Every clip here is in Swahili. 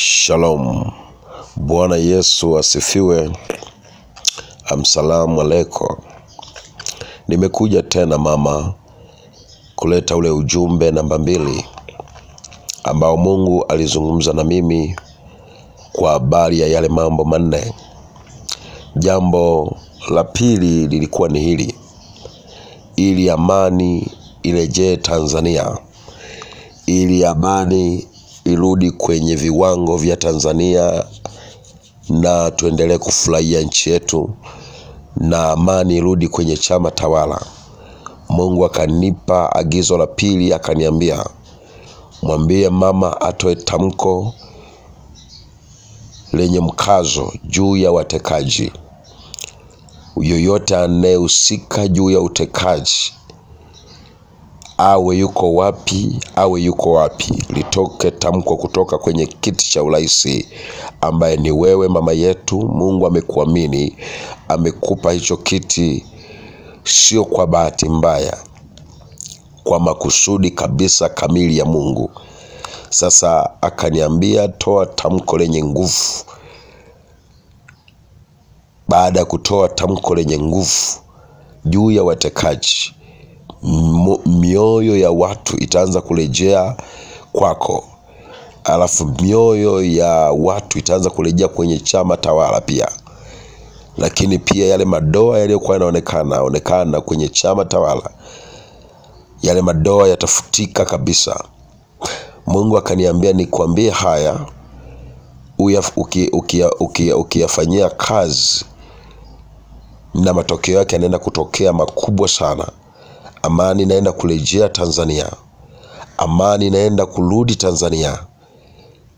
Shalom. Bwana Yesu asifiwe. Amsalamu alaikum. Nimekuja tena mama kuleta ule ujumbe namba 2 ambao Mungu alizungumza na mimi kwa habari ya yale mambo 4. Jambo la pili lilikuwa ni hili: ili amani irejee Tanzania, ili amani irudi kwenye viwango vya Tanzania na tuendelee kufurahia nchi yetu, na amani irudi kwenye chama tawala. Mungu akanipa agizo la pili, akaniambia mwambie mama atoe tamko lenye mkazo juu ya watekaji. Yoyote anayehusika juu ya utekaji, awe yuko wapi, litoke tamko kutoka kwenye kiti cha uraisi, ambaye ni wewe mama yetu. Mungu amekuamini, amekupa hicho kiti, sio kwa bahati mbaya, kwa makusudi kabisa kamili ya Mungu. Sasa akaniambia toa tamko lenye nguvu. Baada ya kutoa tamko lenye nguvu juu ya watekaji, mioyo ya watu itaanza kurejea kwako, alafu mioyo ya watu itaanza kurejea kwenye chama tawala pia. Lakini pia yale madoa yaliyokuwa yanaonekana kwenye chama tawala, yale madoa yatafutika kabisa. Mungu akaniambia nikwambie haya, ukiyafanyia kazi, na matokeo yake yanaenda kutokea makubwa sana. Amani inaenda kurejea Tanzania, amani inaenda kurudi Tanzania,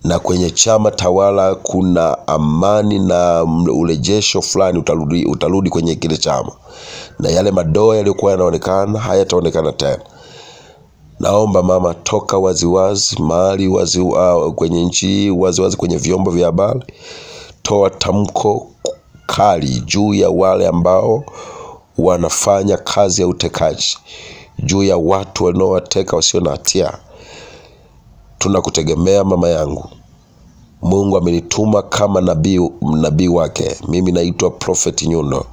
na kwenye chama tawala kuna amani na urejesho fulani utarudi kwenye kile chama, na yale madoa yaliyokuwa yanaonekana hayataonekana tena. Naomba mama, toka waziwazi mahali kwenye nchi, waziwazi kwenye vyombo vya habari, toa tamko kali juu ya wale ambao wanafanya kazi ya utekaji, juu ya watu wanaowateka wasio na hatia. Tunakutegemea mama yangu. Mungu amenituma kama nabii wake. Mimi naitwa Prophet Nyundo,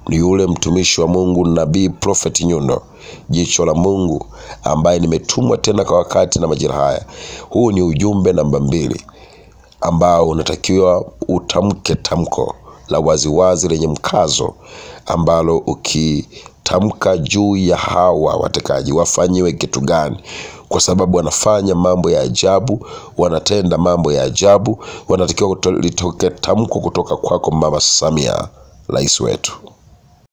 ni yule mtumishi wa Mungu, nabii Prophet Nyundo, jicho la Mungu, ambaye nimetumwa tena kwa wakati na majira haya. Huu ni ujumbe namba 2 ambao unatakiwa utamke tamko la waziwazi lenye mkazo, ambalo ukitamka juu ya hawa watekaji wafanyiwe kitu gani, kwa sababu wanafanya mambo ya ajabu, wanatenda mambo ya ajabu. Wanatakiwa litoke tamko kutoka kwako Mama Samia, rais wetu.